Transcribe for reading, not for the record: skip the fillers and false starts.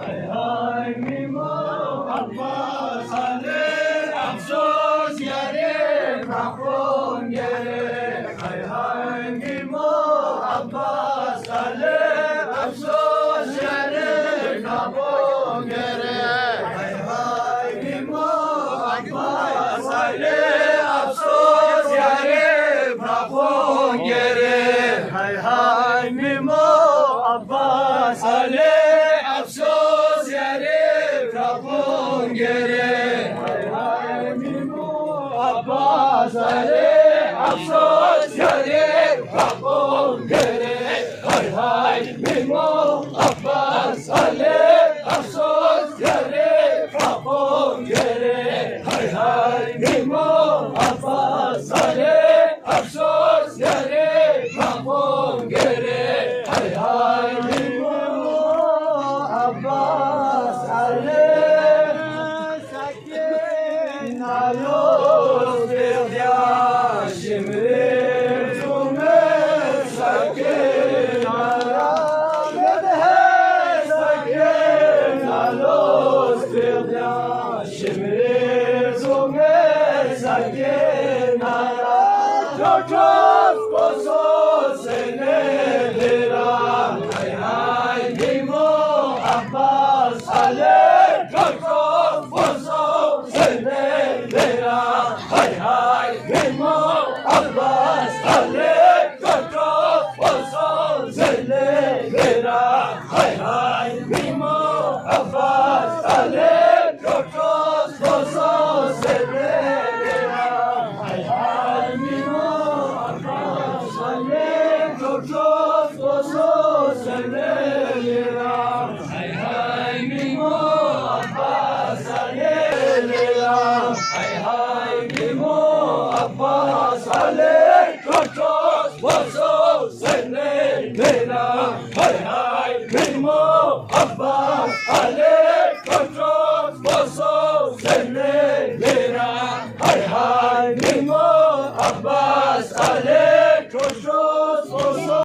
hay hay mimo Abbas Ali Afsos yare Rakon yare hay hay mimo Abbas Ali Afsos yare Rakon yare hay hay mimo Abbas Ali Afsos yare Rakon yare hay hay mimo Abbas Ali Afsos yare Rakon yare hay hay mimo Abbas Ali Afsos yare Rakon yare hay hay mimo Abbas Ali Afsos yare Rakon yare hay hay mimo Abbas Ali Afsos yare Rakon yare hay hay mimo Abbas Ali sakin alos verdia shimrir tumer sakin aram sakin alos verdia shimrir tumer sakin aram Jojos kosos senelera hay hay mimo Abbas Ali Jojos kosos senelera hay hay mimo Abbas Ali Jojos kosos senelera hay hay mimo Abbas Ali Jojos kosos senelera hay hay mimo Abbas Ali Jojos kosos senelera hay hay mimo Abbas Ali hay hay mimo Abbas Ali Jojos kosos senelera hay hay mimo Abbas Ali Jojos kosos senelera